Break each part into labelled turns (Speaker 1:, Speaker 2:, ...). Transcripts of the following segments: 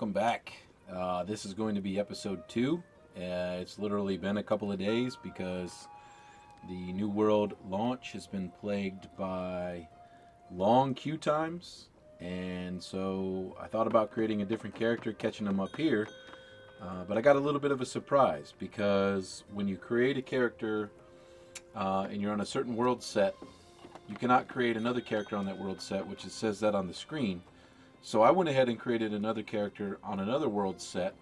Speaker 1: welcome back. This is going to be episode 2. It's literally been a couple of days because the New World launch has been plagued by long queue times, and so I thought about creating a different character, catching them up here, but I got a little bit of a surprise because when you create a character and you're on a certain world set, you cannot create another character on that world set, which it says that on the screen. So I went ahead and created another character on another world set,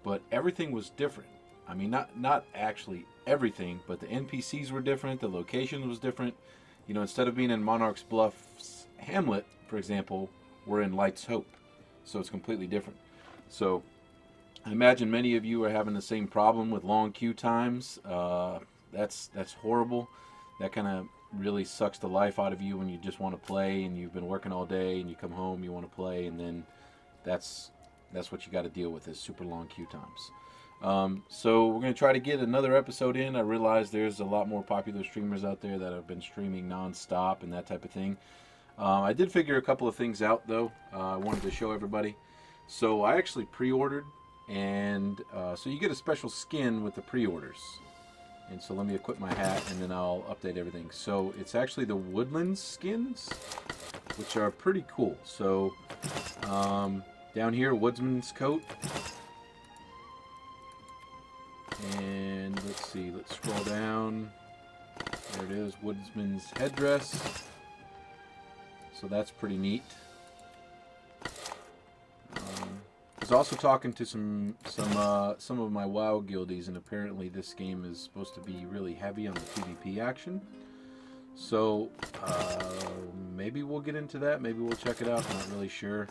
Speaker 1: but everything was different. I mean, not actually everything, but the NPCs were different, the location was different. You know, instead of being in Monarch's Bluff's Hamlet, for example, we're in Light's Hope. So it's completely different. So I imagine many of you are having the same problem with long queue times. That's horrible. That kind of really sucks the life out of you when you just want to play and you've been working all day and you come home, you want to play, and then that's what you got to deal with, is super long queue times. So we're going to try to get another episode in. I realize there's a lot more popular streamers out there that have been streaming non-stop and that type of thing. I did figure a couple of things out, though. I wanted to show everybody. So I actually pre-ordered, and so you get a special skin with the pre-orders. And so let me equip my hat and then I'll update everything. So it's actually the Woodlands skins, which are pretty cool. So down here, Woodsman's coat. And let's see, let's scroll down. There it is, Woodsman's headdress. So that's pretty neat. I was also talking to some of my WoW guildies, and apparently this game is supposed to be really heavy on the PvP action. So maybe we'll get into that. Maybe we'll check it out. I'm not really sure.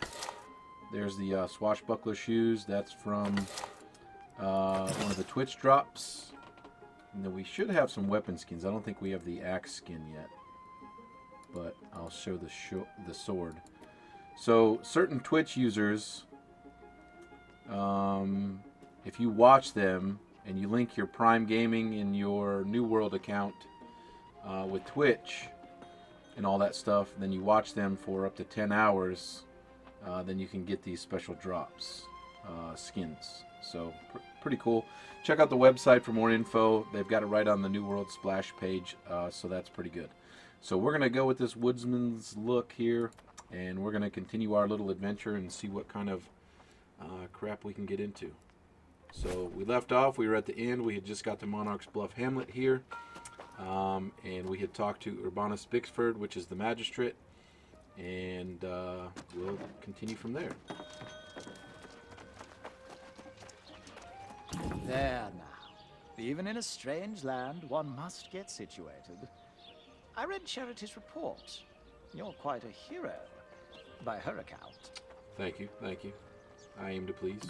Speaker 1: There's the swashbuckler shoes. That's from one of the Twitch drops. And then we should have some weapon skins. I don't think we have the axe skin yet, but I'll show the sword. So certain Twitch users, if you watch them and you link your Prime Gaming in your New World account with Twitch and all that stuff, then you watch them for up to 10 hours, then you can get these special drops, skins. So pretty cool. Check out the website for more info. They've got it right on the New World splash page, so that's pretty good. So we're going to go with this woodsman's look here, and we're going to continue our little adventure and see what kind of crap we can get into. So we left off, we were at the end, we had just got to Monarch's Bluff Hamlet here, and we had talked to Urbanus Bixford, which is the magistrate, and we'll continue from there.
Speaker 2: There now. Even in a strange land, one must get situated. I read Charity's report. You're quite a hero, by her account.
Speaker 1: Thank you, thank you. I aim to please.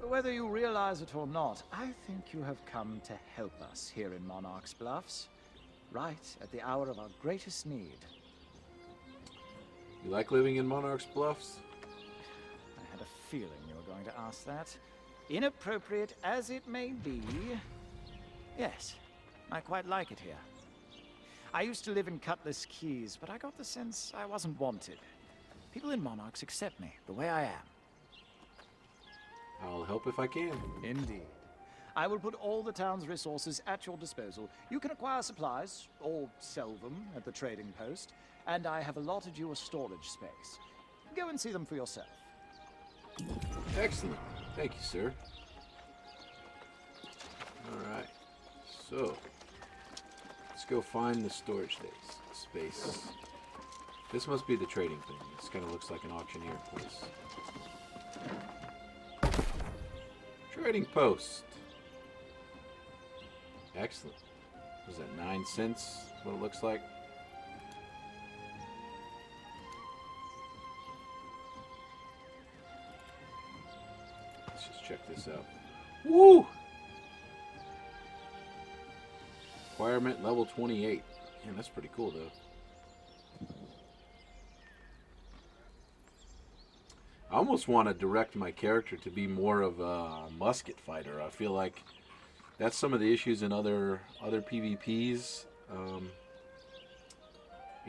Speaker 2: Whether you realize it or not, I think you have come to help us here in Monarch's Bluffs, right at the hour of our greatest need.
Speaker 1: You like living in Monarch's Bluffs?
Speaker 2: I had a feeling you were going to ask that. Inappropriate as it may be, yes, I quite like it here. I used to live in Cutlass Keys, but I got the sense I wasn't wanted. People in Monarchs accept me the way I am.
Speaker 1: I'll help if I can.
Speaker 2: Indeed. I will put all the town's resources at your disposal. You can acquire supplies, or sell them at the trading post, and I have allotted you a storage space. Go and see them for yourself.
Speaker 1: Excellent. Thank you, sir. Alright. So, let's go find the storage space. This must be the trading thing. This kind of looks like an auctioneer place. Trading post. Excellent. Was that 9 cents? What it looks like? Let's just check this out. Woo! Requirement level 28. Man, that's pretty cool, though. I almost want to direct my character to be more of a musket fighter. I feel like that's some of the issues in other PvPs.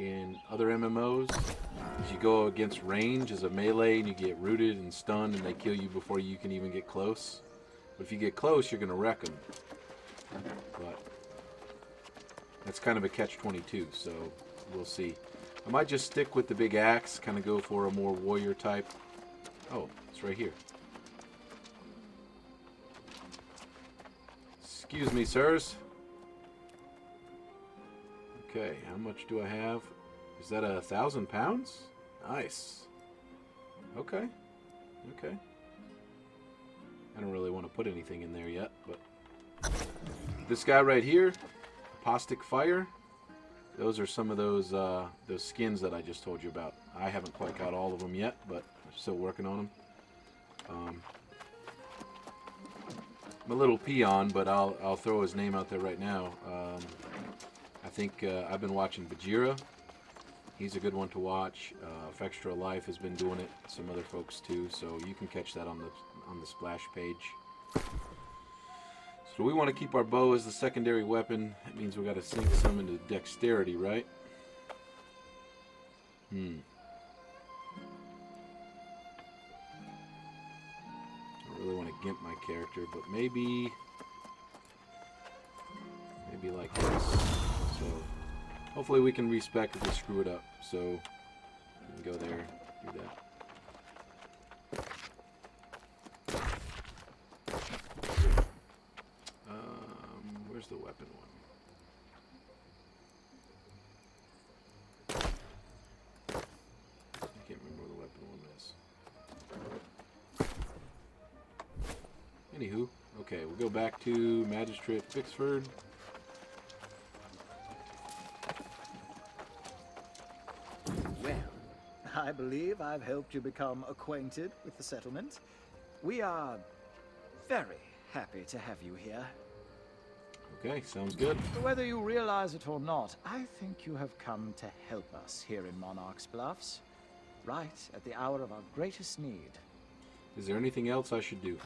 Speaker 1: in other MMOs is you go against range as a melee and you get rooted and stunned and they kill you before you can even get close. But if you get close, you're going to wreck them. But that's kind of a catch-22, so we'll see. I might just stick with the big axe, kind of go for a more warrior type. Oh, it's right here. Excuse me, sirs. Okay, how much do I have? Is that 1,000 pounds? Nice. Okay. Okay. I don't really want to put anything in there yet, but this guy right here, Apostic Fire. Those are some of those skins that I just told you about. I haven't quite got all of them yet, but I'm still working on them. I'm a little peon, but I'll throw his name out there right now. I think I've been watching Bajira. He's a good one to watch. Extra Life has been doing it. Some other folks too. So you can catch that on the splash page. So we want to keep our bow as the secondary weapon. That means we got to sink some into dexterity, right? I don't really want to gimp my character, but maybe like this. So hopefully we can respec if we screw it up. So we can go there, do that. Where's the weapon one? I can't remember where the weapon one is. Anywho, okay, we'll go back to Magistrate Fixford.
Speaker 2: Well, I believe I've helped you become acquainted with the settlement. We are very happy to have you here.
Speaker 1: Okay, sounds good.
Speaker 2: Whether you realize it or not, I think you have come to help us here in Monarch's Bluffs, right at the hour of our greatest need.
Speaker 1: Is there anything else I should do?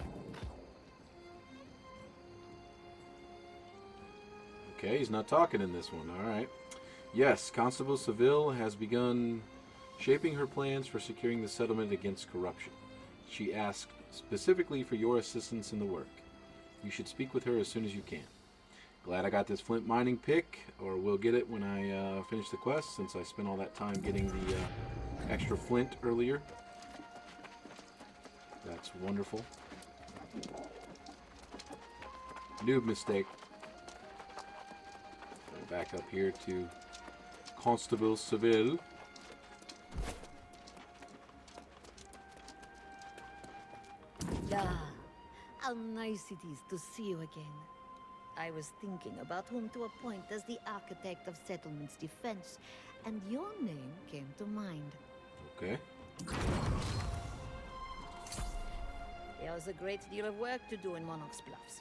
Speaker 1: Okay, he's not talking in this one. All right. Yes, Constable Seville has begun shaping her plans for securing the settlement against corruption. She asked specifically for your assistance in the work. You should speak with her as soon as you can. Glad I got this flint mining pick, or we'll get it when I finish the quest, since I spent all that time getting the extra flint earlier. That's wonderful. Noob mistake. Go back up here to Constable Seville.
Speaker 3: Ah, how nice it is to see you again. I was thinking about whom to appoint as the architect of settlement's defense, and your name came to mind.
Speaker 1: Okay.
Speaker 3: There's a great deal of work to do in Monarch's Bluffs.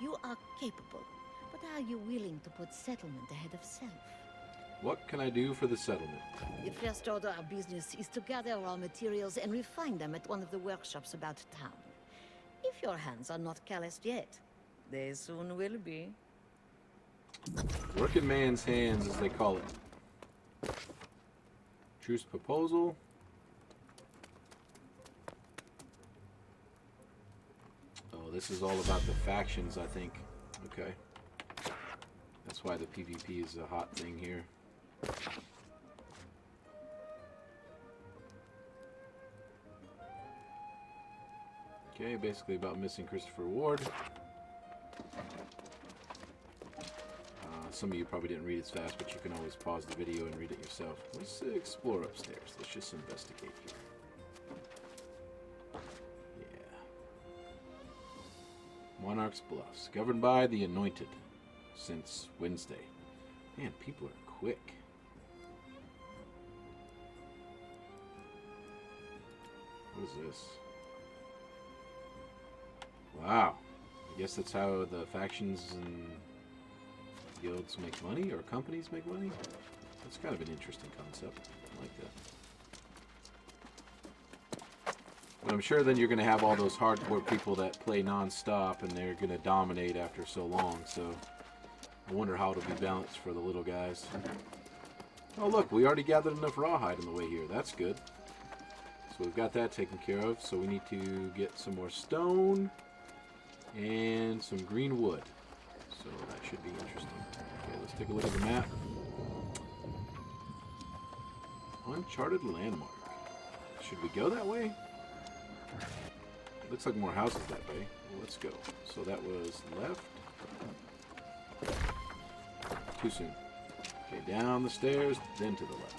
Speaker 3: You are capable, but are you willing to put settlement ahead of self?
Speaker 1: What can I do for the settlement?
Speaker 3: The first order of business is to gather raw materials and refine them at one of the workshops about town. If your hands are not calloused yet, they soon will be.
Speaker 1: Working man's hands, as they call it. Truce proposal. Oh, this is all about the factions, I think. Okay. That's why the PvP is a hot thing here. Okay, basically about missing Christopher Ward. Some of you probably didn't read it fast, but you can always pause the video and read it yourself. Let's explore upstairs. Let's just investigate here. Yeah. Monarch's Bluffs. Governed by the Anointed. Since Wednesday. Man, people are quick. What is this? Wow. I guess that's how the factions and guilds make money, or companies make money? That's kind of an interesting concept. I like that. But I'm sure then you're going to have all those hardcore people that play non-stop, and they're going to dominate after so long, so I wonder how it'll be balanced for the little guys. Oh look, we already gathered enough rawhide on the way here. That's good. So we've got that taken care of. So we need to get some more stone and some green wood. So that should be interesting. Okay, let's take a look at the map. Uncharted landmark. Should we go that way? Looks like more houses that way. Well, let's go. So that was left. Too soon. Okay, down the stairs, then to the left.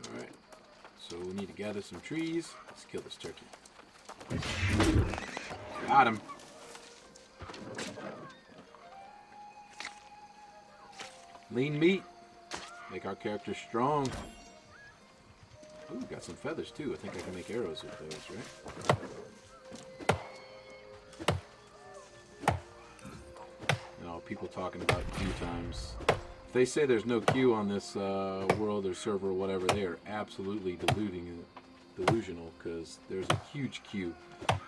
Speaker 1: Alright, so we need to gather some trees. Let's kill this turkey. Got him. Lean meat. Make our character strong. Ooh, got some feathers too. I think I can make arrows with those, right? And all people talking about queue times. If they say there's no queue on this world or server or whatever, they are absolutely delusional, because there's a huge queue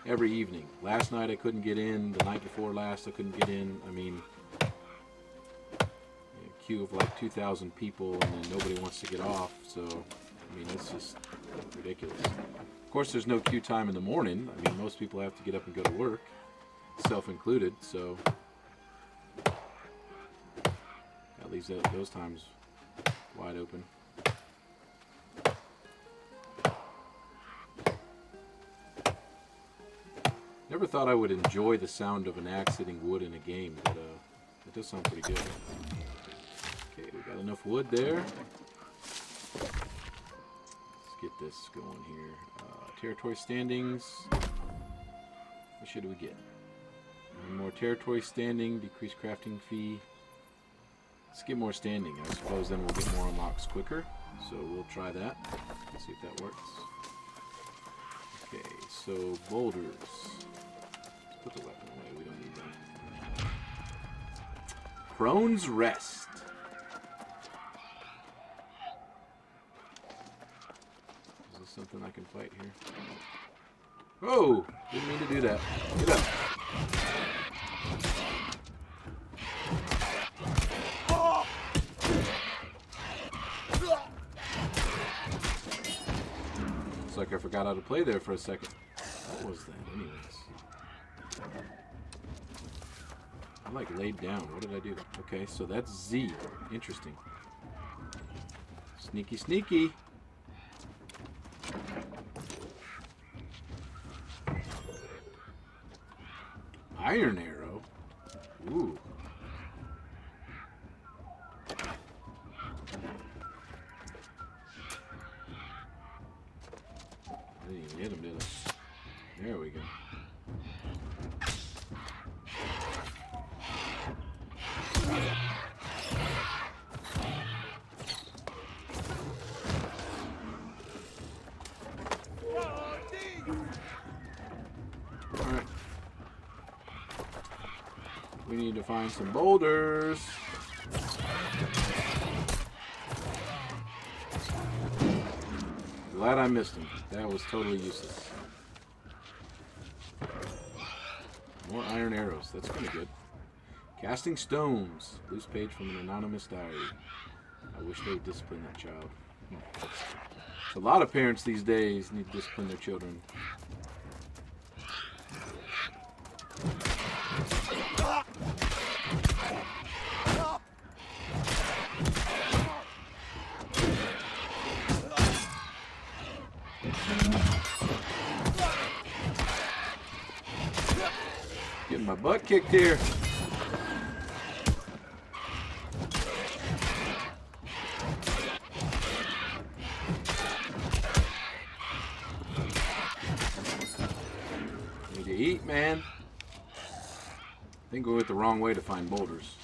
Speaker 1: every evening. Last night I couldn't get in. The night before last I couldn't get in. I mean, queue of like 2,000 people, and then nobody wants to get off. So, I mean, it's just ridiculous. Of course, there's no queue time in the morning. I mean, most people have to get up and go to work, self included. So, that leaves those times wide open. Never thought I would enjoy the sound of an axe hitting wood in a game, but it does sound pretty good. Okay, we got enough wood there. Let's get this going here. Territory standings. What should we get? One more territory standing, decreased crafting fee. Let's get more standing. I suppose then we'll get more unlocks quicker. So we'll try that. Let's see if that works. Okay, so boulders. Let's put the weapon away. We don't need that. Crone's Rest. Is this something I can fight here? Oh! Didn't mean to do that. Get up. Looks like I forgot how to play there for a second. What was that anyways? I like laid down. What did I do? Okay, so that's Z. Interesting. Sneaky, sneaky. Iron arrow. Ooh. I didn't even hit him, did I? There we go. Alright. We need to find some boulders. Glad I missed him. That was totally useless. More iron arrows. That's kind of good. Casting stones. Loose page from an anonymous diary. I wish they would discipline that child. A lot of parents these days need to discipline their children. Getting my butt kicked here. Need to eat, man. I think we went the wrong way to find boulders.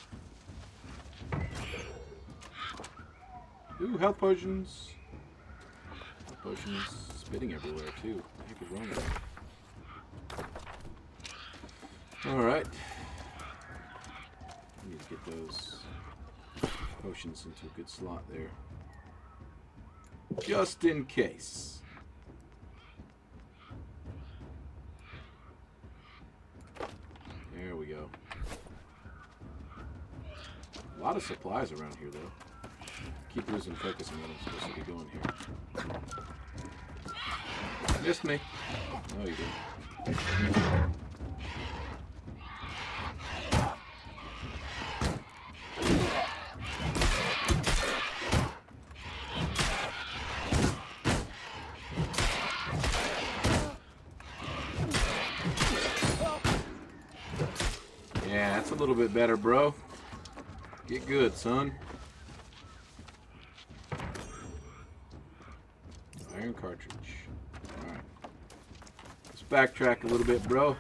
Speaker 1: Ooh, health potions. Health potions spitting everywhere too. What the heck is wrong with that? Alright. I need to get those potions into a good slot there. Just in case. There we go. A lot of supplies around here, though. Keep losing focus on what I'm supposed to be doing here. Missed me. No, you didn't. Yeah, that's a little bit better, bro. Get good, son. Iron cartridge. Alright. Let's backtrack a little bit, bro.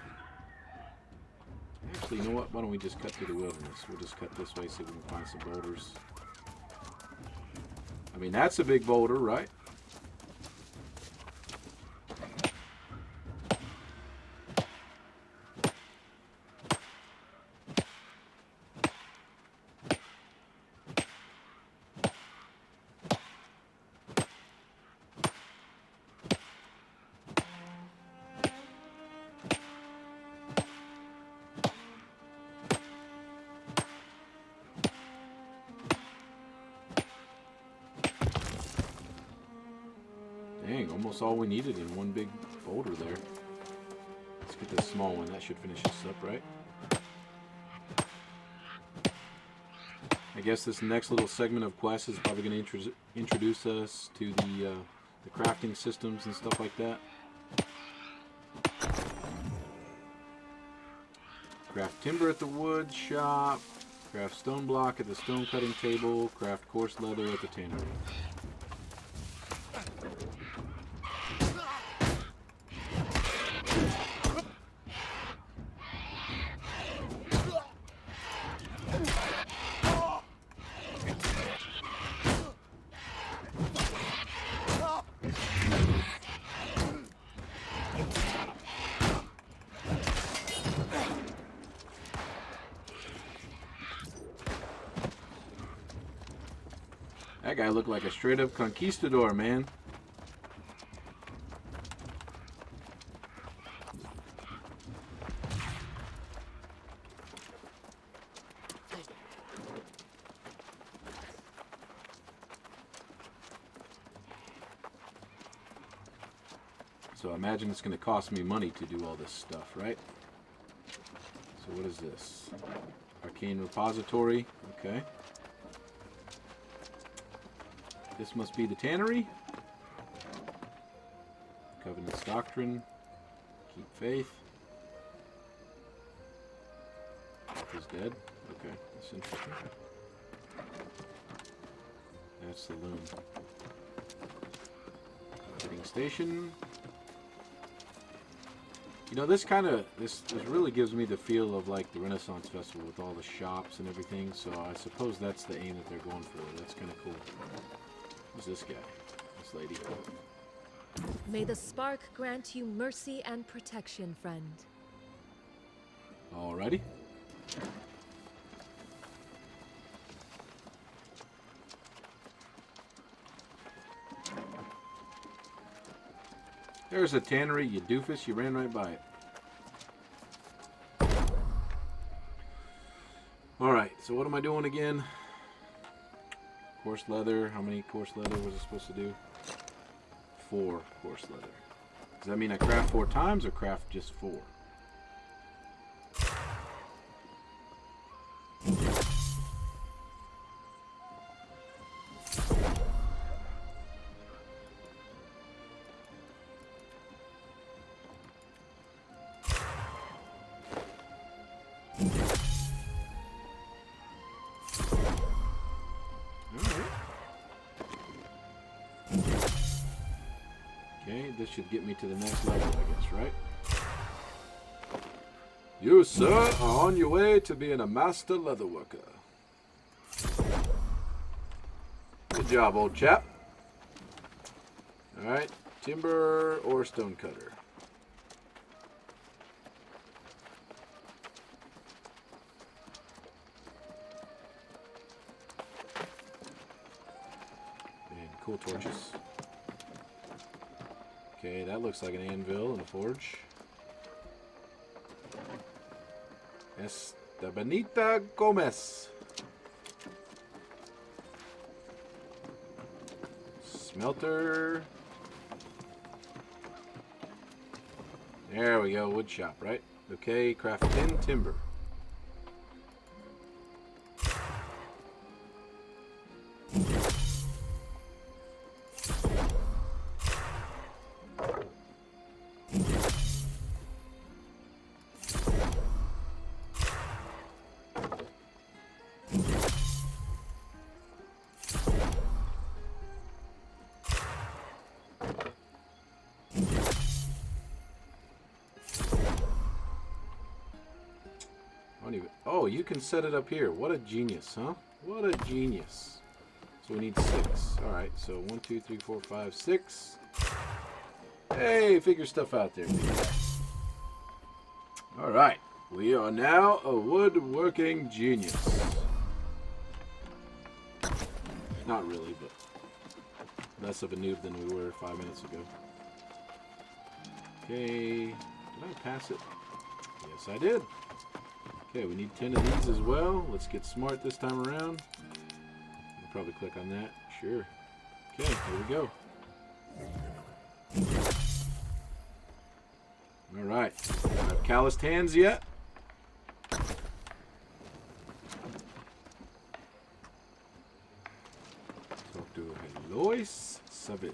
Speaker 1: Actually, you know what? Why don't we just cut through the wilderness? We'll just cut this way so we can find some boulders. I mean, that's a big boulder, right? Dang, almost all we needed in one big boulder there. Let's get this small one. That should finish us up, right? I guess this next little segment of quest is probably going to introduce us to the crafting systems and stuff like that. Craft timber at the wood shop. Craft stone block at the stone cutting table. Craft coarse leather at the tannery. That guy looked like a straight up conquistador, man. So I imagine it's going to cost me money to do all this stuff, right? So what is this? Arcane repository. Okay. This must be the tannery. Covenant's doctrine. Keep faith. Death is dead. Okay, that's interesting. That's the loom. Trading station. You know, this really gives me the feel of like the Renaissance Festival with all the shops and everything. So I suppose that's the aim that they're going for. That's kind of cool. Who's this guy? This lady?
Speaker 4: May the spark grant you mercy and protection, friend.
Speaker 1: Alrighty. There's a tannery, you doofus. You ran right by it. Alright, so what am I doing again? Coarse leather. How many coarse leather was I supposed to do? 4 coarse leather. Does that mean I craft 4 times or craft just 4? Okay, this should get me to the next level, I guess, right? You, sir, are on your way to being a master leatherworker. Good job, old chap. Alright, timber or stone cutter? cool torches. Okay, that looks like an anvil and a forge. Estebanita Gomez. Smelter. There we go, wood shop, right? Okay, craft 10 timber. Oh, you can set it up here. What a genius, huh? What a genius. So we need 6. Alright, so 1, 2, 3, 4, 5, 6. Hey, figure stuff out there. Alright, we are now a woodworking genius. Not really, but less of a noob than we were 5 minutes ago. Okay, did I pass it? Yes, I did. Okay, we need 10 of these as well. Let's get smart this time around. I'll probably click on that. Sure. Okay, here we go. Alright. I have calloused hands yet. Talk to Lois Saville.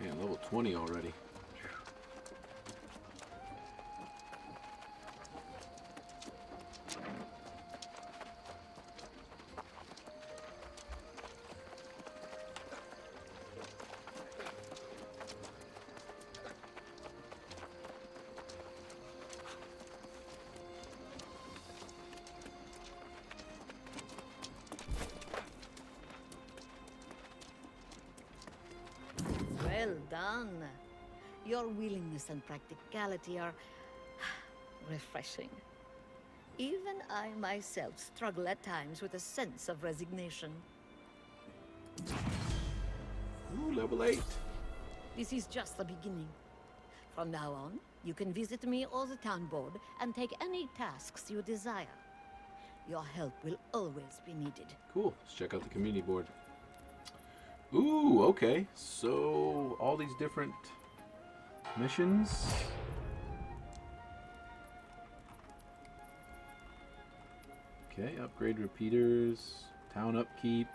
Speaker 1: Man, level 20 already.
Speaker 3: Well done. Your willingness and practicality are refreshing. Even I myself struggle at times with a sense of resignation.
Speaker 1: Ooh, level 8.
Speaker 3: This is just the beginning. From now on, you can visit me or the town board and take any tasks you desire. Your help will always be needed.
Speaker 1: Cool. Let's check out the community board. Ooh, okay. So, all these different missions. Okay, upgrade repeaters, town upkeep.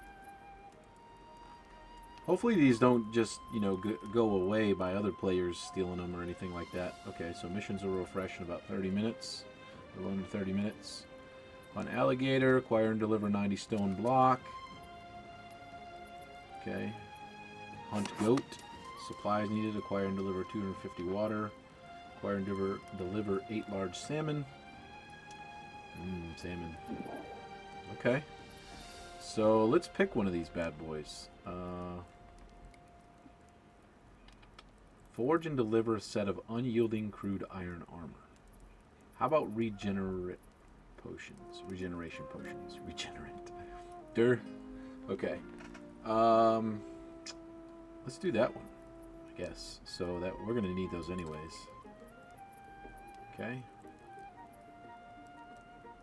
Speaker 1: Hopefully these don't just, you know, go away by other players stealing them or anything like that. Okay, so missions will refresh in about 30 minutes. A little under 30 minutes. On alligator, acquire and deliver 90 stone block. Okay. Hunt goat. Supplies needed. Acquire and deliver 250 water. Acquire and deliver 8 large salmon. Salmon. Okay. So let's pick one of these bad boys. Forge and deliver a set of unyielding crude iron armor. How about regeneration potions? Regenerant. Okay. Let's do that one, I guess. So that we're gonna need those anyways. Okay.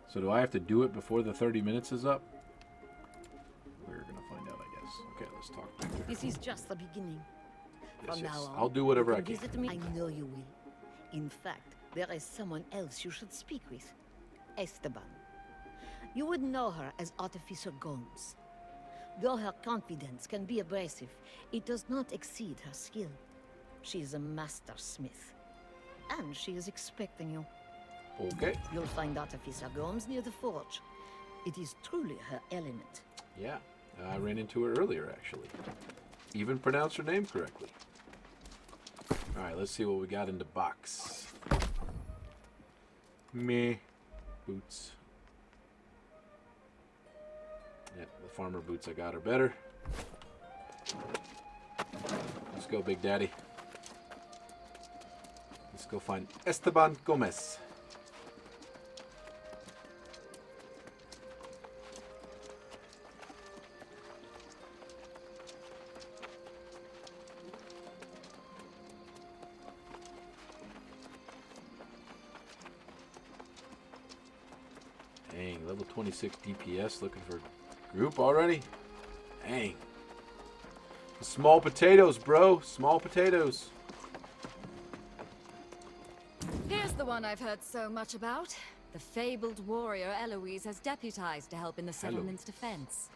Speaker 1: So do I have to do it before the 30 minutes is up? We're gonna find out, I guess. Okay, let's talk back there.
Speaker 3: This is just the beginning.
Speaker 1: Yes,
Speaker 3: From
Speaker 1: yes.
Speaker 3: now on,
Speaker 1: I'll do whatever
Speaker 3: you
Speaker 1: I can.
Speaker 3: Visit me. I know you will. In fact, there is someone else you should speak with. Esteban. You would know her as Artificer Gomes. Though her confidence can be abrasive, it does not exceed her skill. She is a master smith. And she is expecting you.
Speaker 1: Okay.
Speaker 3: You'll find Artificer Gomes near the forge. It is truly her element.
Speaker 1: Yeah, I ran into her earlier, actually. Even pronounced her name correctly. Alright, let's see what we got in the box. Meh. Boots. Yep, the farmer boots I got are better. Let's go, Big Daddy. Let's go find Esteban Gomez. Dang, level 26 DPS looking for group already? Dang. Small potatoes, bro. Small potatoes.
Speaker 5: Here's the one I've heard so much about. The fabled warrior Eloise has deputized to help in the settlement's defense.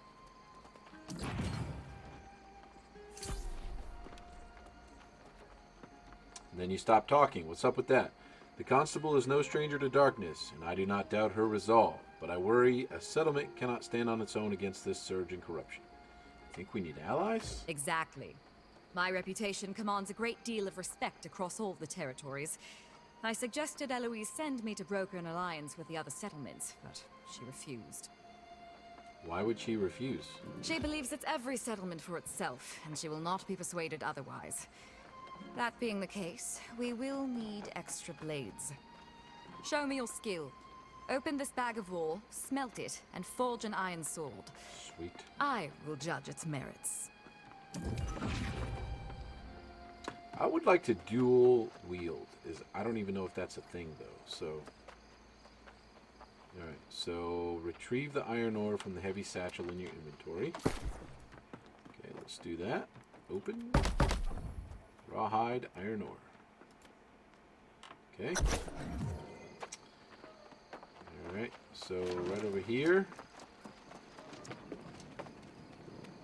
Speaker 1: Then you stop talking. What's up with that? The constable is no stranger to darkness, and I do not doubt her resolve. But I worry a settlement cannot stand on its own against this surge in corruption. Think we need allies?
Speaker 5: Exactly. My reputation commands a great deal of respect across all the territories. I suggested Eloise send me to broker an alliance with the other settlements, but she refused.
Speaker 1: Why would she refuse?
Speaker 5: She believes it's every settlement for itself, and she will not be persuaded otherwise. That being the case, we will need extra blades. Show me your skill. Open this bag of wool, smelt it, and forge an iron sword.
Speaker 1: Sweet.
Speaker 5: I will judge its merits.
Speaker 1: I would like to dual wield. I don't even know if that's a thing though. So, all right. So retrieve the iron ore from the heavy satchel in your inventory. Okay, let's do that. Open. Rawhide iron ore. Okay. All right. So right over here.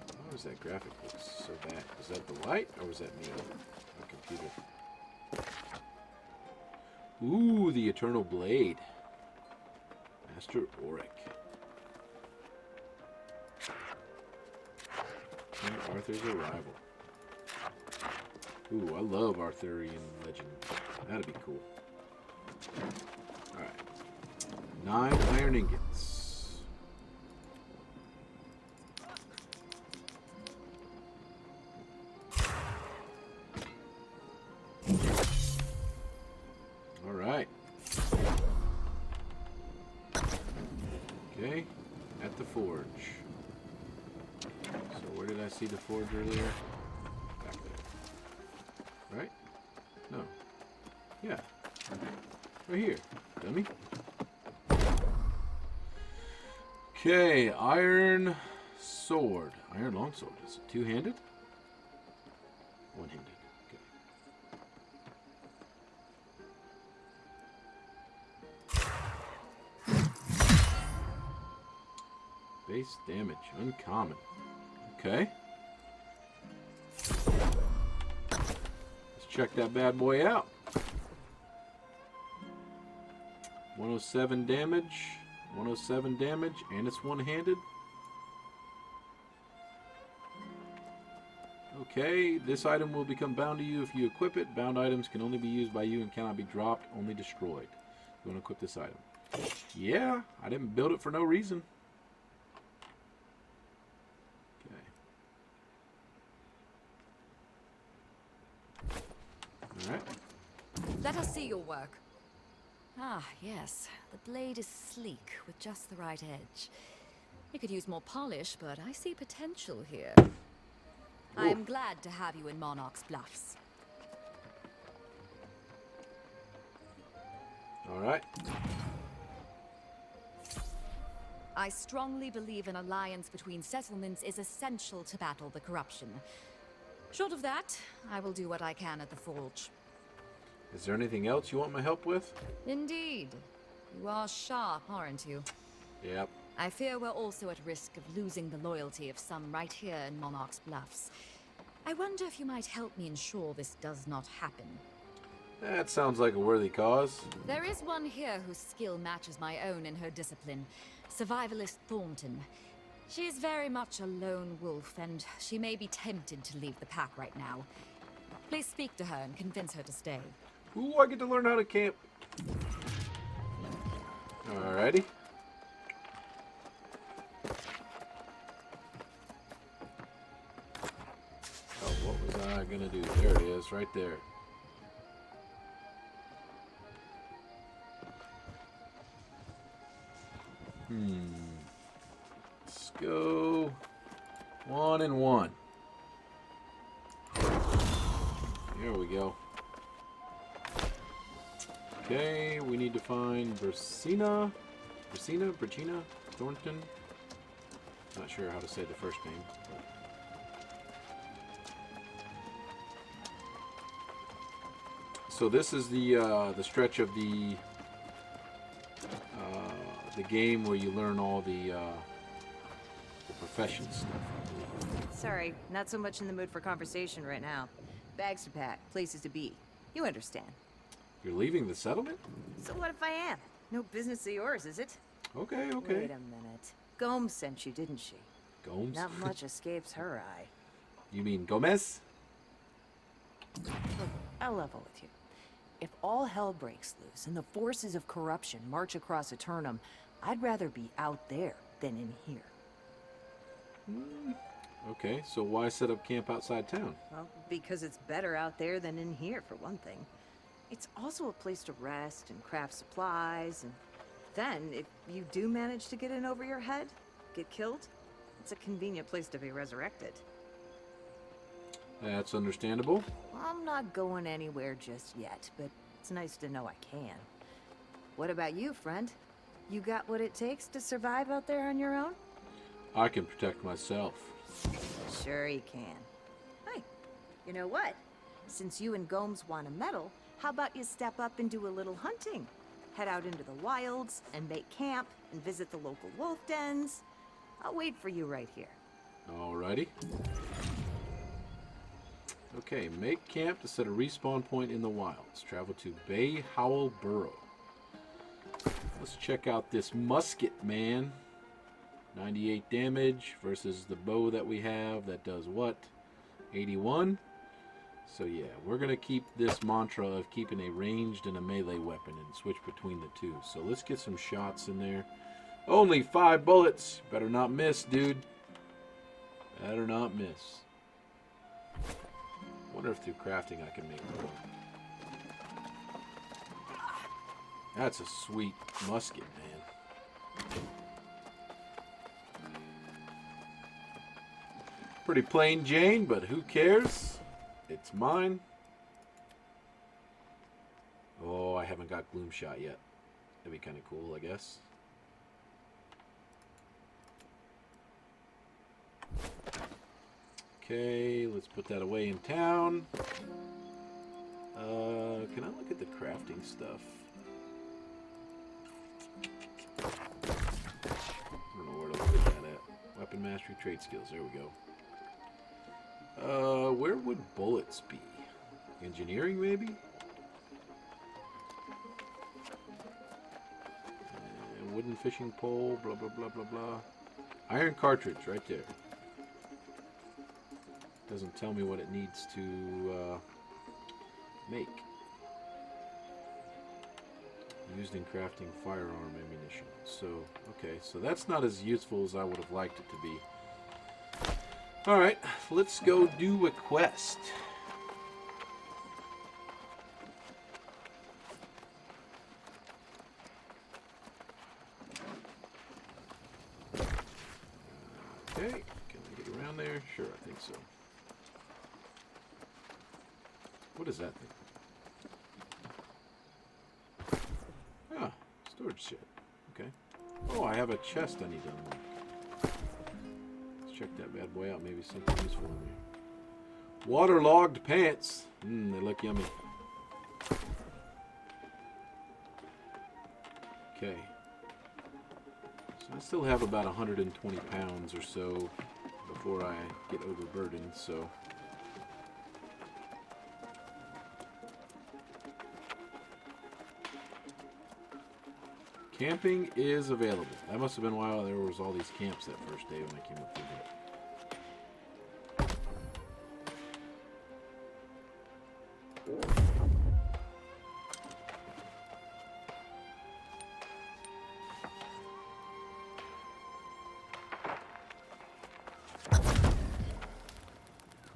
Speaker 1: Why does that graphic look so bad? Is that the light or was that me? My computer. Ooh, the Eternal Blade. Master Auric. King Arthur's arrival. Ooh, I love Arthurian legend. That'd be cool. Alright. 9 iron ingots. Alright. Okay. At the forge. So where did I see the forge earlier? Back there. Right? No. Yeah. Right here. Dummy. Okay. Iron sword. Iron longsword. Is it two-handed? One-handed. Base damage, uncommon. Okay. Let's check that bad boy out. 107 damage, 107 damage, and it's one-handed. Okay, this item will become bound to you if you equip it. Bound items can only be used by you and cannot be dropped, only destroyed. You want to equip this item? Yeah, I didn't build it for no reason. Alright.
Speaker 5: Let us see your work. Ah, yes. The blade is sleek, with just the right edge. It could use more polish, but I see potential here. I am glad to have you in Monarch's Bluffs.
Speaker 1: Alright.
Speaker 5: I strongly believe an alliance between settlements is essential to battle the corruption. Short of that, I will do what I can at the forge.
Speaker 1: Is there anything else you want my help with?
Speaker 5: Indeed. You are sharp, aren't you?
Speaker 1: Yep.
Speaker 5: I fear we're also at risk of losing the loyalty of some right here in Monarch's Bluffs. I wonder if you might help me ensure this does not happen.
Speaker 1: That sounds like a worthy cause.
Speaker 5: There is one here whose skill matches my own in her discipline. Survivalist Thornton. She is very much a lone wolf, and she may be tempted to leave the pack right now. Please speak to her and convince her to stay.
Speaker 1: Ooh, I get to learn how to camp. Alrighty. Oh, what was I gonna do? There it is, right there. Let's go 1 and 1. There we go. Okay, we need to find Versina. Brachina, Thornton. Not sure how to say the first name. So this is the stretch of the game where you learn all the profession stuff.
Speaker 6: Sorry, not so much in the mood for conversation right now. Bags to pack, places to be. You understand.
Speaker 1: You're leaving the settlement?
Speaker 6: So what if I am? No business of yours, is it?
Speaker 1: Okay, okay.
Speaker 6: Wait a minute. Gomes sent you, didn't she?
Speaker 1: Gomes?
Speaker 6: Not much escapes her eye.
Speaker 1: You mean Gomez?
Speaker 6: Look, I'll level with you. If all hell breaks loose and the forces of corruption march across Aeternum, I'd rather be out there than in here.
Speaker 1: Okay, so why set up camp outside town?
Speaker 6: Well, because it's better out there than in here, for one thing. It's also a place to rest and craft supplies, and then, if you do manage to get in over your head, get killed, it's a convenient place to be resurrected.
Speaker 1: That's understandable.
Speaker 6: I'm not going anywhere just yet, but it's nice to know I can. What about you, friend? You got what it takes to survive out there on your own?
Speaker 1: I can protect myself.
Speaker 6: Sure you can. Hey, you know what? Since you and Gomes want a medal, how about you step up and do a little hunting? Head out into the wilds and make camp and visit the local wolf dens. I'll wait for you right here.
Speaker 1: Alrighty. Okay, make camp to set a respawn point in the wilds. Travel to Bay Howell Burrow. Let's check out this musket, man. 98 damage versus the bow that we have that does what? 81. So yeah, we're going to keep this mantra of keeping a ranged and a melee weapon and switch between the two. So let's get some shots in there. Only 5 bullets. Better not miss, dude. Better not miss. Wonder if through crafting I can make more. That's a sweet musket, man. Pretty plain Jane, but who cares? It's mine. Oh, I haven't got Gloom Shot yet. That'd be kind of cool, I guess. Okay, let's put that away in town. Can I look at the crafting stuff? I don't know where to look at that at. Weapon mastery, trade skills. There we go. Where would bullets be? Engineering, maybe? Wooden fishing pole, blah, blah, blah, blah, blah. Iron cartridge, right there. Doesn't tell me what it needs to make. Used in crafting firearm ammunition. So, okay, so that's not as useful as I would have liked it to be. Alright, let's go do a quest. Okay, can I get around there? Sure, I think so. What is that thing? Ah, storage shed. Okay. Oh, I have a chest I need to unlock. Let's check that bad boy out. Maybe something useful in there. Waterlogged pants. They look yummy. Okay. So I still have about 120 pounds or so before I get overburdened, so... Camping is available. That must have been why there was all these camps that first day when I came up through here.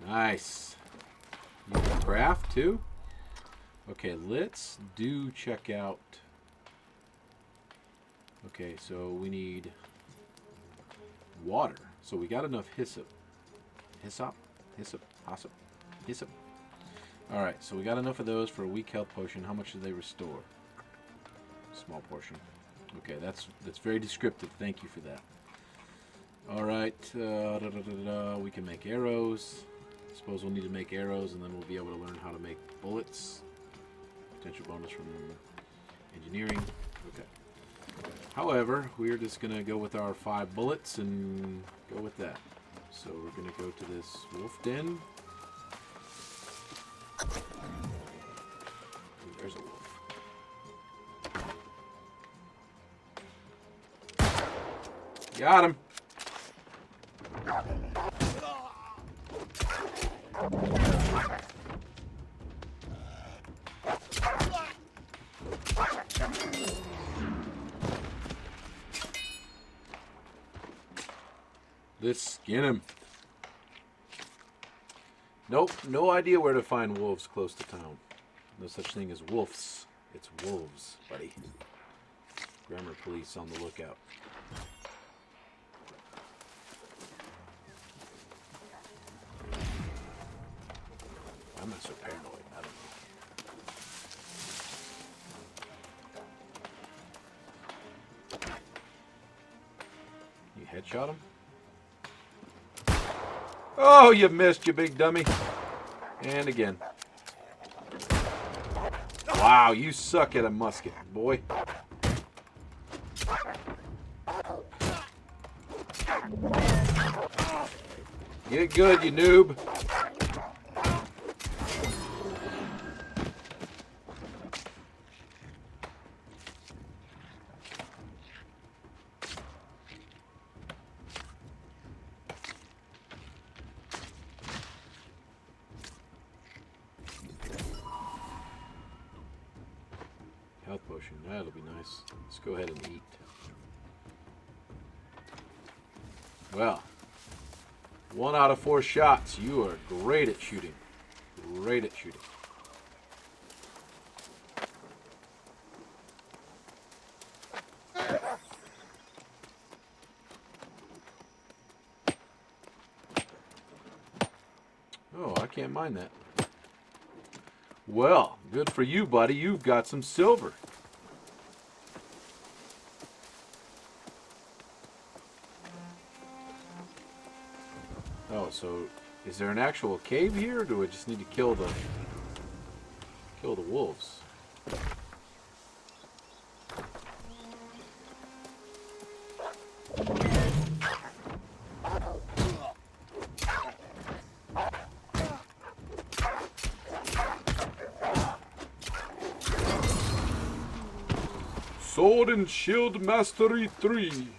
Speaker 1: Nice. You can craft too? Okay, let's do check out. Okay, so we need water. So we got enough hyssop. Hyssop? Hyssop? Hyssop? Hyssop? Alright, so we got enough of those for a weak health potion. How much do they restore? Small portion. Okay, that's very descriptive. Thank you for that. All right, we can make arrows. Suppose we'll need to make arrows, and then we'll be able to learn how to make bullets. Potential bonus from engineering. Okay. However, we're just gonna go with our 5 bullets and go with that. So we're gonna go to this wolf den. Ooh, there's a wolf. Got him. Let's skin him. Nope, no idea where to find wolves close to town. No such thing as wolves. It's wolves, buddy. Grammar police on the lookout. I'm not so paranoid. I don't know. You headshot him? Oh, you missed, you big dummy. And again. Wow, you suck at a musket, boy. Get good, you noob. Health potion, that'll be nice. Let's go ahead and eat. Well, 1 out of 4 shots. You are great at shooting. Great at shooting. Oh, I can't mind that. Well, good for you, buddy. You've got some silver. Oh, so is there an actual cave here, or do I just need to kill the wolves? Sword and Shield Mastery 3.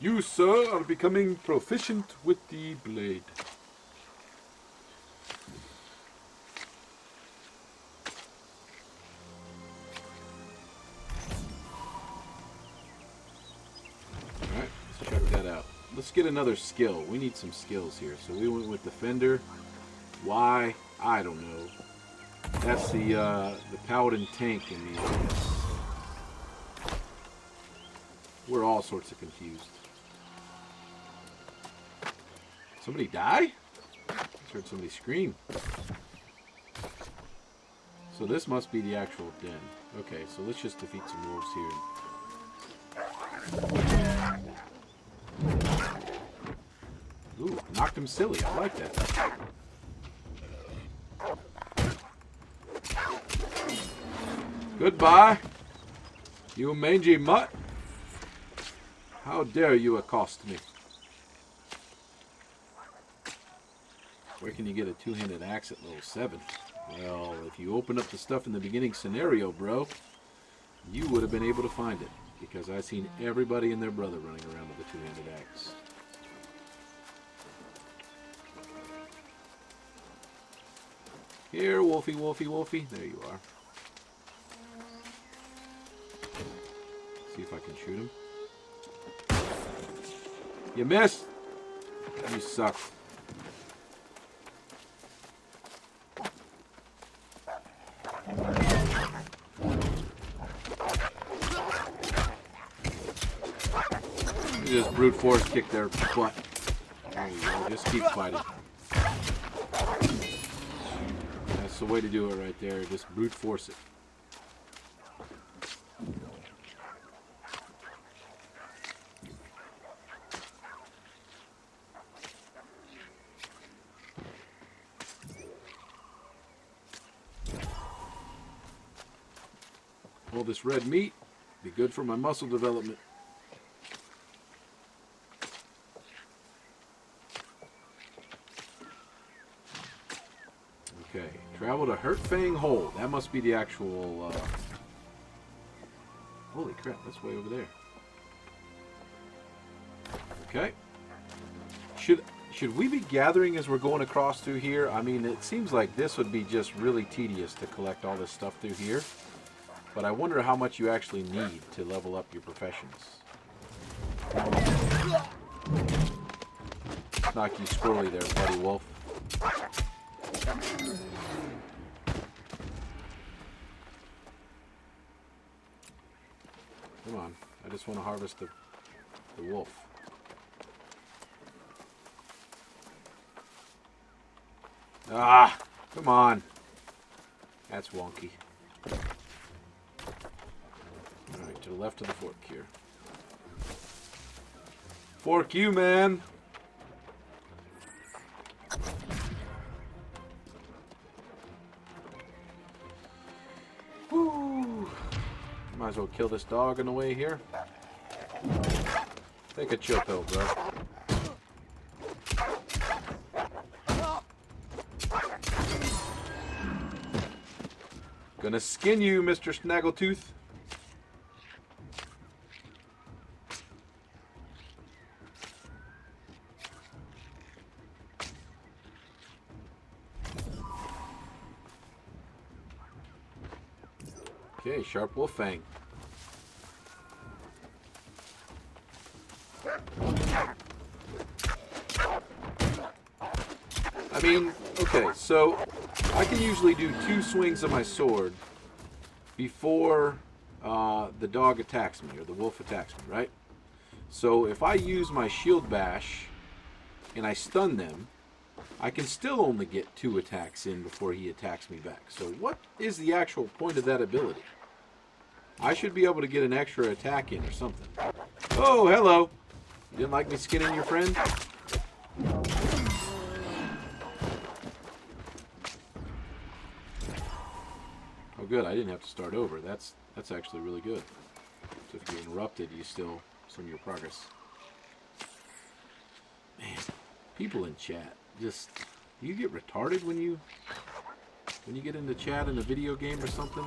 Speaker 1: You, sir, are becoming proficient with the blade. Alright, let's check that out. Let's get another skill. We need some skills here. So we went with Defender. Why? I don't know. That's the Paladin tank in the AS. We're all sorts of confused. Somebody die? I just heard somebody scream. So this must be the actual den. Okay, so let's just defeat some wolves here. Ooh, knocked him silly. I like that. Goodbye, you mangy mutt. How dare you accost me? Where can you get a 2-handed axe at level 7? Well, if you open up the stuff in the beginning scenario, bro, you would have been able to find it. Because I've seen everybody and their brother running around with a 2-handed axe. Here, Wolfie, Wolfie, Wolfie. There you are. See if I can shoot him. You missed! You suck. You just brute force kick their butt. There you go. Just keep fighting. That's the way to do it right there. Just brute force it. All this red meat be good for my muscle development. Okay, travel to Hurtfang Hole. That must be the actual... Holy crap, that's way over there. Okay. Should we be gathering as we're going across through here? I mean, it seems like this would be just really tedious to collect all this stuff through here. But I wonder how much you actually need to level up your professions. Knock you squirrely there, buddy wolf. Come on, I just want to harvest the wolf. Ah, come on. That's wonky. Alright, to the left of the fork here. Fork you, man! Woo! Might as well kill this dog on the way here. Take a chill pill, bro. Gonna skin you, Mr. Snaggletooth. Okay, sharp wolf fang. I mean, okay, so I can usually do 2 swings of my sword before the dog attacks me, or the wolf attacks me, right? So if I use my shield bash and I stun them, I can still only get 2 attacks in before he attacks me back. So what is the actual point of that ability? I should be able to get an extra attack in or something. Oh, hello! You didn't like me skinning your friend? Oh good, I didn't have to start over. That's actually really good. So if you interrupted, you still some of your progress. Man, people in chat, just do you get retarded when you get into chat in a video game or something?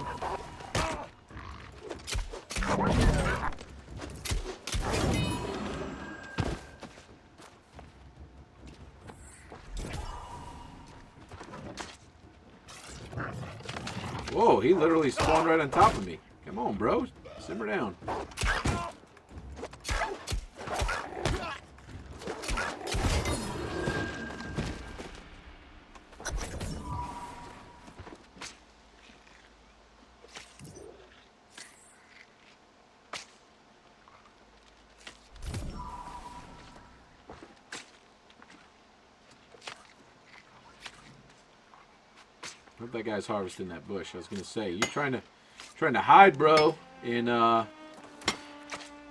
Speaker 1: Whoa, he literally spawned right on top of me. Come on, bro. Simmer down. I hope that guy's harvesting that bush. I was gonna say, you trying to hide, bro, in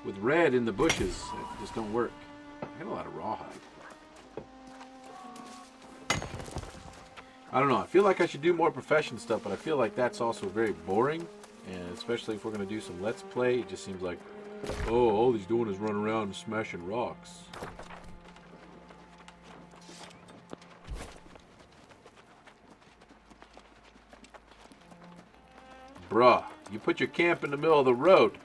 Speaker 1: with red in the bushes. It just don't work. I got a lot of rawhide. I don't know. I feel like I should do more profession stuff, but I feel like that's also very boring. And especially if we're gonna do some let's play, it just seems like, oh, all he's doing is running around and smashing rocks. Bruh, you put your camp in the middle of the road.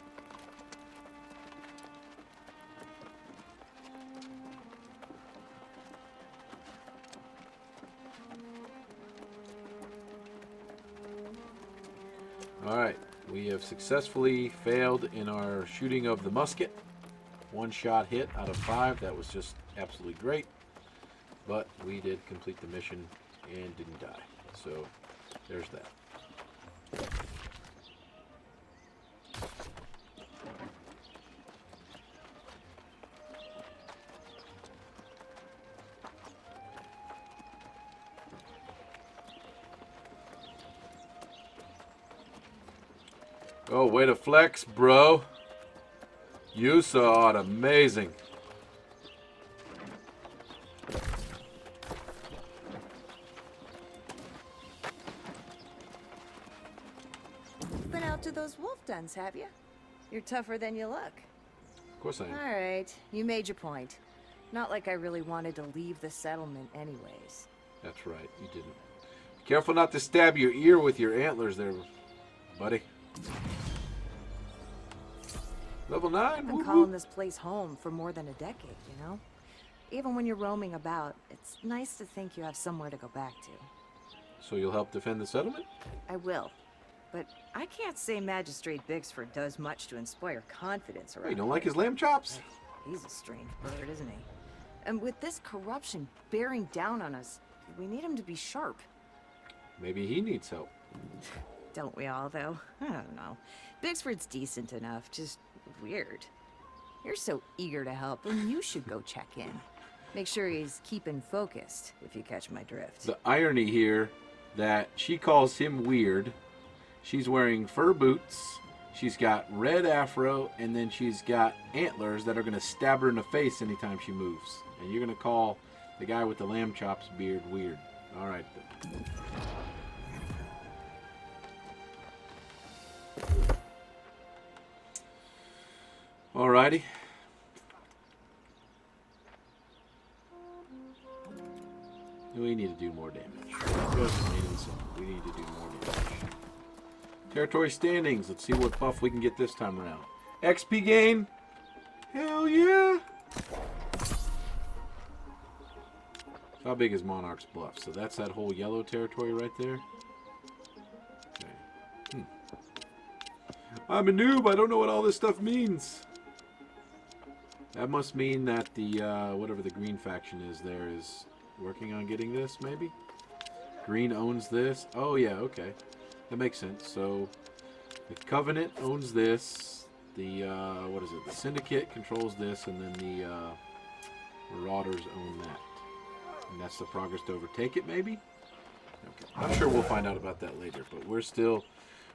Speaker 1: Alright, we have successfully failed in our shooting of the musket. 1 shot hit out of 5. That was just absolutely great. But we did complete the mission and didn't die. So, there's that. Oh, way to flex, bro. You saw it. Amazing.
Speaker 6: Been out to those wolf dens, have you? You're tougher than you look.
Speaker 1: Of course I am.
Speaker 6: All right, you made your point. Not like I really wanted to leave the settlement anyways.
Speaker 1: That's right, you didn't. Be careful not to stab your ear with your antlers there, buddy. Level 9?
Speaker 6: I've been calling this place home for more than a decade, you know? Even when you're roaming about, it's nice to think you have somewhere to go back to.
Speaker 1: So you'll help defend the settlement?
Speaker 6: I will. But I can't say Magistrate Bixford does much to inspire confidence around
Speaker 1: You don't like his lamb chops?
Speaker 6: He's a strange bird, isn't he? And with this corruption bearing down on us, we need him to be sharp.
Speaker 1: Maybe he needs help.
Speaker 6: Don't we all, though? I don't know. Bixford's decent enough, just weird. You're so eager to help, and you should go check in. Make sure he's keeping focused, if you catch my drift.
Speaker 1: The irony here that she calls him weird. She's wearing fur boots. She's got red afro, and then she's got antlers that are going to stab her in the face anytime she moves. And you're going to call the guy with the lamb chops beard weird. All right. Alrighty. We need to do more damage. Just plain and simple. We need to do more damage. Territory standings. Let's see what buff we can get this time around. XP gain. Hell yeah. So how big is Monarch's Bluff? So that's that whole yellow territory right there. Okay. I'm a noob. I don't know what all this stuff means. That must mean that the, whatever the green faction is there is working on getting this, maybe? Green owns this. Oh, yeah, okay. That makes sense. So, the Covenant owns this. The, what is it? The Syndicate controls this, and then the, Marauders own that. And that's the progress to overtake it, maybe? Okay. I'm sure we'll find out about that later, but we're still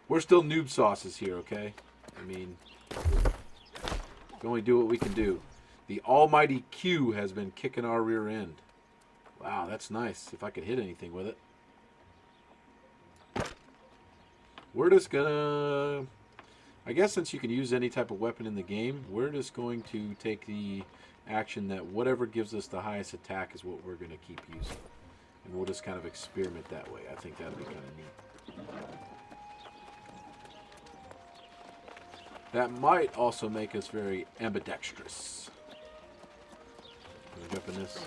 Speaker 1: noob sauces here, okay? I mean, we can only do what we can do. The almighty Q has been kicking our rear end. Wow, that's nice. If I could hit anything with it. We're just gonna... I guess since you can use any type of weapon in the game, we're just going to take the action that whatever gives us the highest attack is what we're going to keep using. And we'll just kind of experiment that way. I think that'd be kind of neat. That might also make us very ambidextrous. Can I jump in this?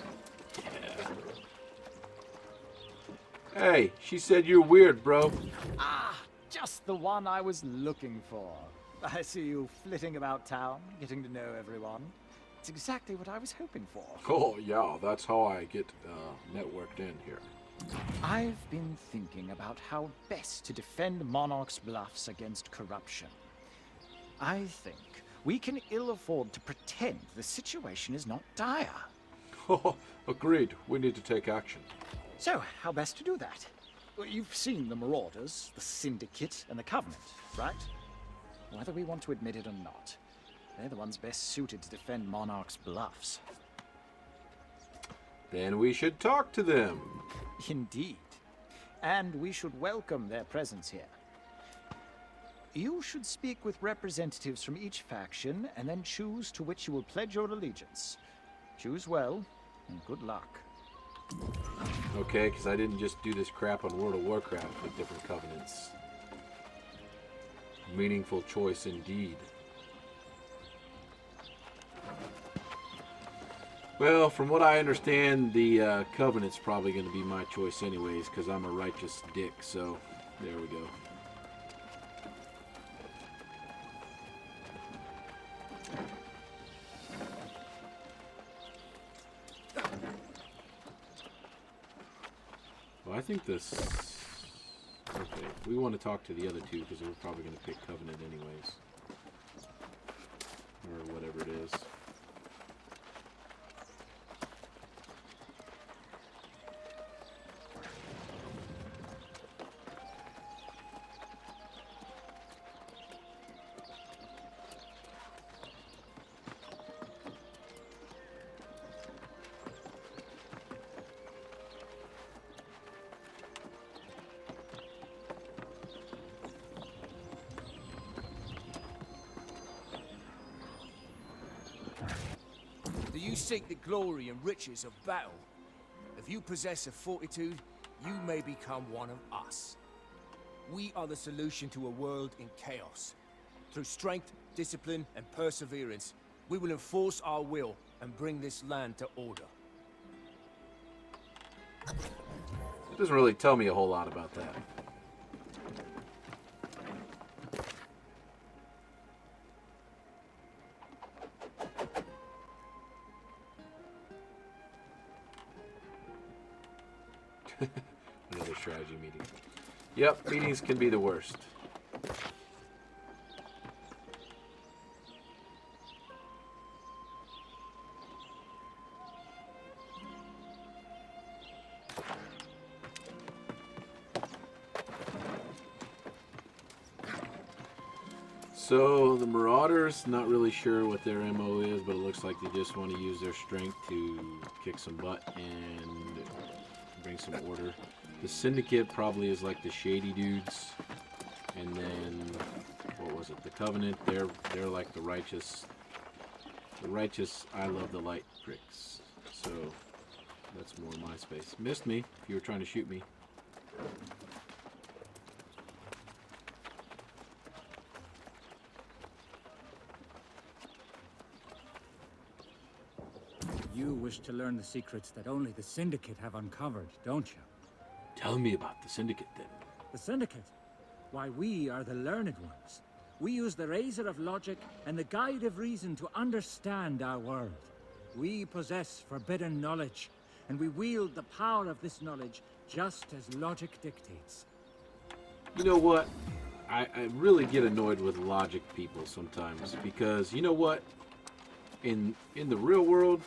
Speaker 1: Yeah. Hey, she said you're weird, bro.
Speaker 2: Ah, just the one I was looking for. I see you flitting about town, getting to know everyone. It's exactly what I was hoping for.
Speaker 1: Oh, yeah, that's how I get networked in here.
Speaker 2: I've been thinking about how best to defend Monarch's Bluffs against corruption. I think we can ill afford to pretend the situation is not dire.
Speaker 1: Oh, agreed. We need to take action.
Speaker 2: So, how best to do that? Well, you've seen the Marauders, the Syndicate, and the Covenant, right? Whether we want to admit it or not, they're the ones best suited to defend Monarch's Bluffs.
Speaker 1: Then we should talk to them.
Speaker 2: Indeed. And we should welcome their presence here. You should speak with representatives from each faction, and then choose to which you will pledge your allegiance. Choose well, and good luck.
Speaker 1: Okay, because I didn't just do this crap on World of Warcraft with different covenants. Meaningful choice indeed. Well, from what I understand, the Covenant's probably going to be my choice anyways, because I'm a righteous dick, so there we go. Well, I think this... Okay, we want to talk to the other two, because we're probably going to pick Covenant anyways. Or whatever it is.
Speaker 7: you seek the glory and riches of battle. If you possess a fortitude, you may become one of us. We are the solution to a world in chaos. Through strength, discipline, and perseverance, we will enforce our will and bring this land to order.
Speaker 1: It doesn't really tell me a whole lot about that. Another strategy meeting. Yep, meetings can be the worst. So the Marauders, not really sure what their MO is, but it looks like they just want to use their strength to kick some butt and bring some order. The Syndicate probably is like the shady dudes, and then what was it? The Covenant. They're like the righteous. I love the light pricks. So that's more my space. Missed me if you were trying to shoot me.
Speaker 8: You wish to learn the secrets that only the Syndicate have uncovered, don't you?
Speaker 1: Tell me about the Syndicate then.
Speaker 8: The Syndicate? Why, we are the learned ones. We use the razor of logic and the guide of reason to understand our world. We possess forbidden knowledge, and we wield the power of this knowledge just as logic dictates.
Speaker 1: You know what? I really get annoyed with logic people sometimes, because you know what? In the real world,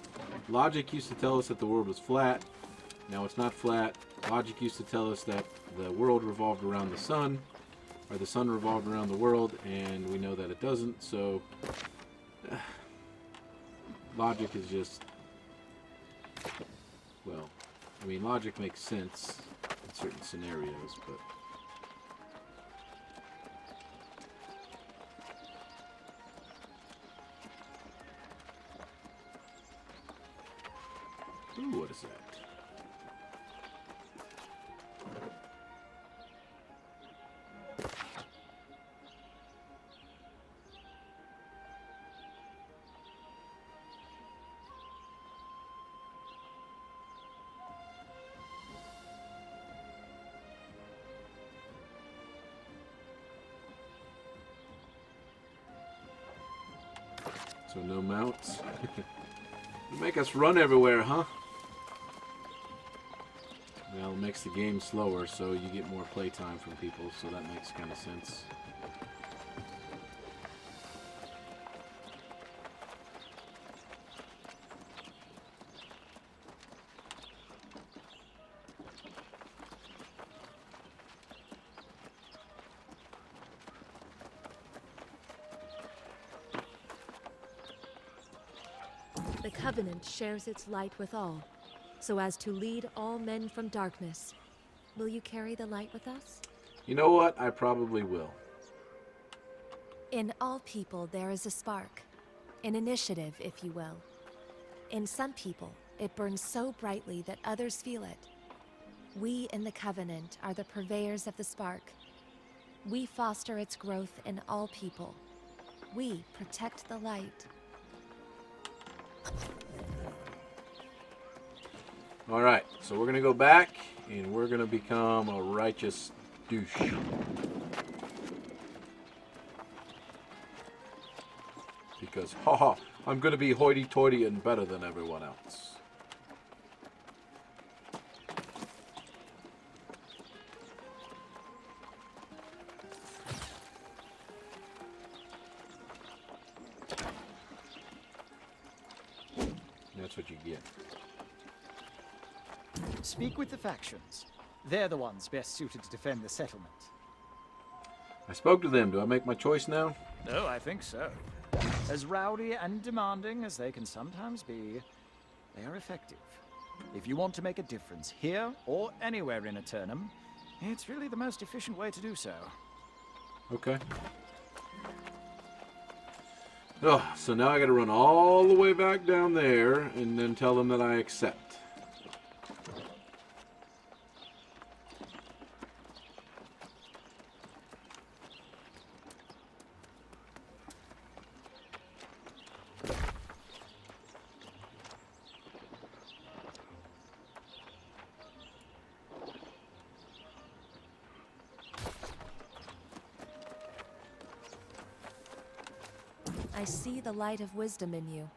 Speaker 1: logic used to tell us that the world was flat. Now it's not flat. Logic used to tell us that the world revolved around the sun, or the sun revolved around the world, and we know that it doesn't, so logic is just, well, I mean, logic makes sense in certain scenarios, but ooh, what is that? So no mounts. You make us run everywhere, huh? Well, it makes the game slower, so you get more playtime from people, so that makes kind of sense.
Speaker 4: The Covenant shares its light with all, so as to lead all men from darkness. Will you carry the light with us?
Speaker 1: You know what? I probably will.
Speaker 4: In all people there is a spark, an initiative, if you will. In some people, it burns so brightly that others feel it. We in the Covenant are the purveyors of the spark. We foster its growth in all people. We protect the light.
Speaker 1: Alright, so we're gonna go back, and we're gonna become a righteous douche. Because, haha, I'm gonna be hoity-toity and better than everyone else. That's what you get.
Speaker 2: Speak with the factions. They're the ones best suited to defend the settlement.
Speaker 1: I spoke to them. Do I make my choice now?
Speaker 2: Oh, I think so. As rowdy and demanding as they can sometimes be, they are effective. If you want to make a difference here or anywhere in Aeternum, it's really the most efficient way to do so.
Speaker 1: Okay. Oh, so now I got to run all the way back down there and then tell them that I accept.
Speaker 4: I see the light of wisdom in you.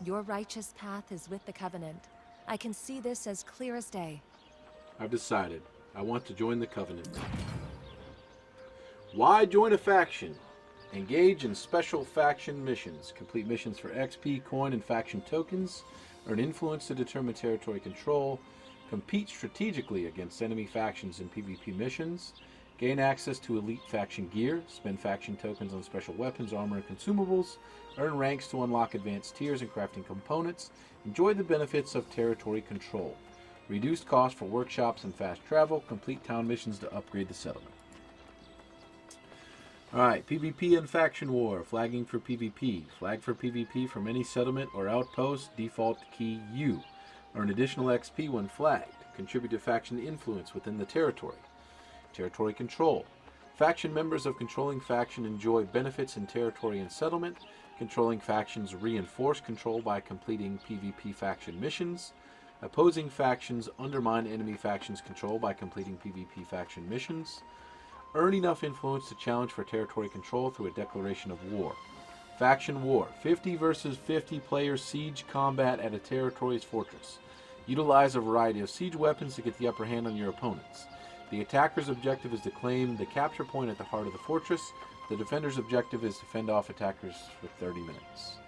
Speaker 4: Your righteous path is with the Covenant. I can see this as clear as day.
Speaker 1: I've decided. I want to join the Covenant. Why join a faction? Engage in special faction missions. Complete missions for XP, coin, and faction tokens. Earn influence to determine territory control. Compete strategically against enemy factions in PvP missions. Gain access to elite faction gear. Spend faction tokens on special weapons, armor, and consumables. Earn ranks to unlock advanced tiers and crafting components. Enjoy the benefits of territory control. Reduced cost for workshops and fast travel. Complete town missions to upgrade the settlement. Alright, PvP and faction war. Flagging for PvP. Flag for PvP from any settlement or outpost. Default key U. Earn additional XP when flagged. Contribute to faction influence within the territory. Territory control. Faction members of controlling faction enjoy benefits in territory and settlement. Controlling factions reinforce control by completing PvP faction missions. Opposing factions undermine enemy factions' control by completing PvP faction missions. Earn enough influence to challenge for territory control through a declaration of war. Faction war. 50 versus 50 player siege combat at a territory's fortress. Utilize a variety of siege weapons to get the upper hand on your opponents. The attacker's objective is to claim the capture point at the heart of the fortress. The defender's objective is to fend off attackers for 30 minutes.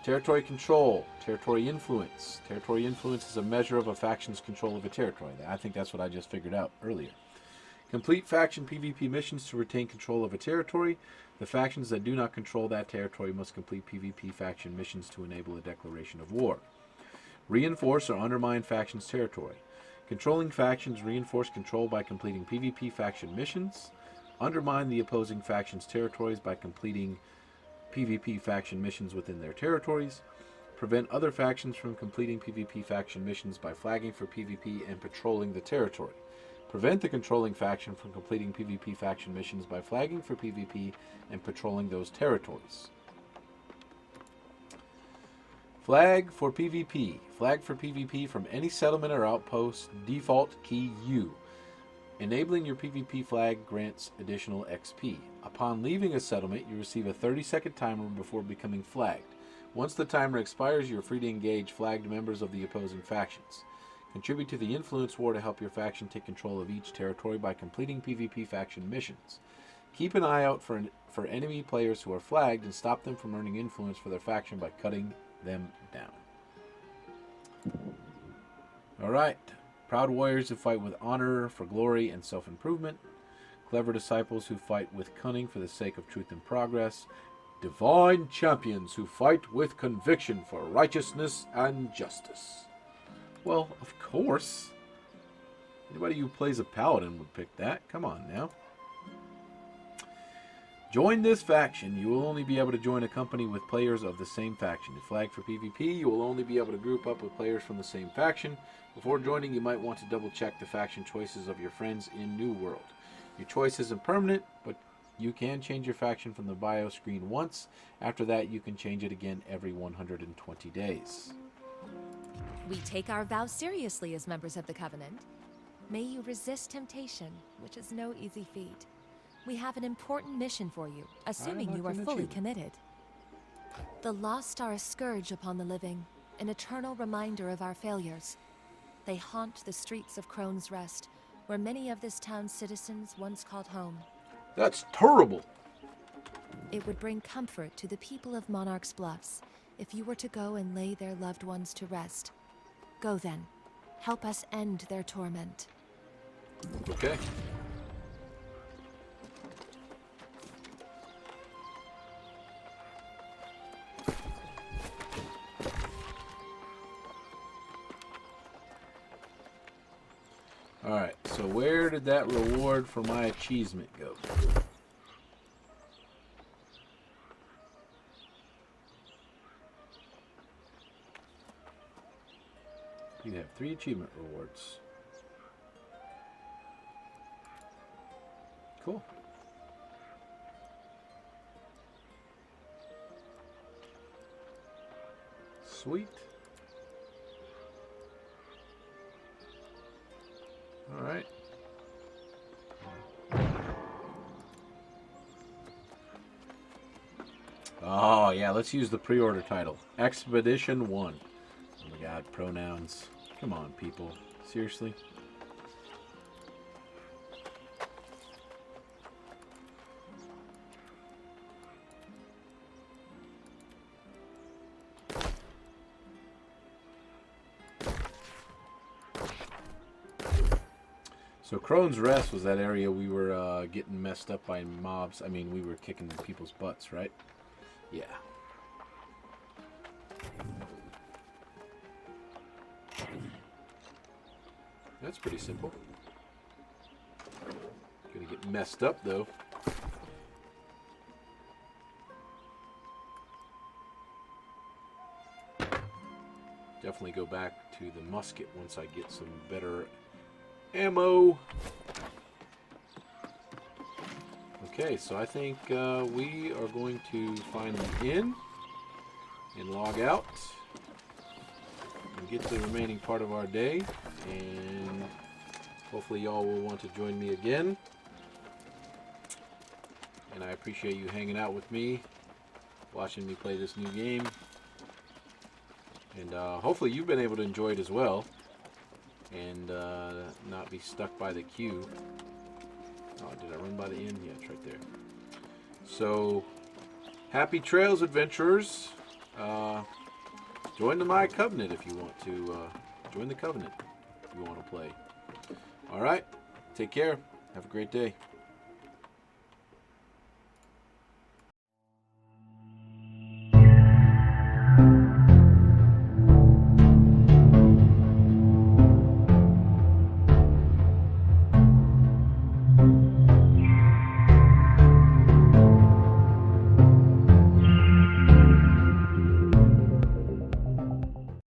Speaker 1: Territory control. Territory influence. Territory influence is a measure of a faction's control of a territory. I think that's what I just figured out earlier. Complete faction PvP missions to retain control of a territory. The factions that do not control that territory must complete PvP faction missions to enable a declaration of war. Reinforce or undermine factions' territory. Controlling factions reinforce control by completing PvP faction missions. Undermine the opposing faction's territories by completing PvP faction missions within their territories. Prevent other factions from completing PvP faction missions by flagging for PvP and patrolling the territory. Prevent the controlling faction from completing PvP faction missions by flagging for PvP and patrolling those territories. Flag for PvP. Flag for PvP from any settlement or outpost. Default key U. Enabling your PvP flag grants additional XP. Upon leaving a settlement, you receive a 30-second timer before becoming flagged. Once the timer expires, you are free to engage flagged members of the opposing factions. Contribute to the influence war to help your faction take control of each territory by completing PvP faction missions. Keep an eye out for enemy players who are flagged and stop them from earning influence for their faction by cutting them down. Alright. Proud warriors who fight with honor for glory and self-improvement. Clever disciples who fight with cunning for the sake of truth and progress. Divine champions who fight with conviction for righteousness and justice. Well, of course. Anybody who plays a paladin would pick that. Come on now. Join this faction. You will only be able to join a company with players of the same faction. To flag for PvP, you will only be able to group up with players from the same faction. Before joining, you might want to double check the faction choices of your friends in New World. Your choice isn't permanent, but you can change your faction from the bio screen once. After that, you can change it again every 120 days.
Speaker 4: We take our vows seriously as members of the Covenant. May you resist temptation, which is no easy feat. We have an important mission for you, assuming you are fully committed. The Lost are a scourge upon the living, an eternal reminder of our failures. They haunt the streets of Crone's Rest, where many of this town's citizens once called home.
Speaker 1: That's terrible!
Speaker 4: It would bring comfort to the people of Monarch's Bluffs if you were to go and lay their loved ones to rest. Go then. Help us end their torment.
Speaker 1: Okay. Alright, so where did that reward for my achievement go? You have 3 achievement rewards. Cool. Sweet. All right. Oh, yeah, let's use the pre-order title. Expedition 1. Oh my god, pronouns. Come on, people. Seriously? So Crone's Rest was that area we were getting messed up by mobs. I mean, we were kicking people's butts, right? Yeah. That's pretty simple. Gonna get messed up, though. Definitely go back to the musket once I get some better ammo. Okay, so I think we are going to find the inn and log out and get to the remaining part of our day, and hopefully y'all will want to join me again. And I appreciate you hanging out with me, watching me play this new game, and hopefully you've been able to enjoy it as well and not be stuck by the queue. Oh, did I run by the inn? Yeah, it's right there. So, happy trails, adventurers. Join the My Covenant if you want to. Join the Covenant if you want to play. All right. Take care. Have a great day.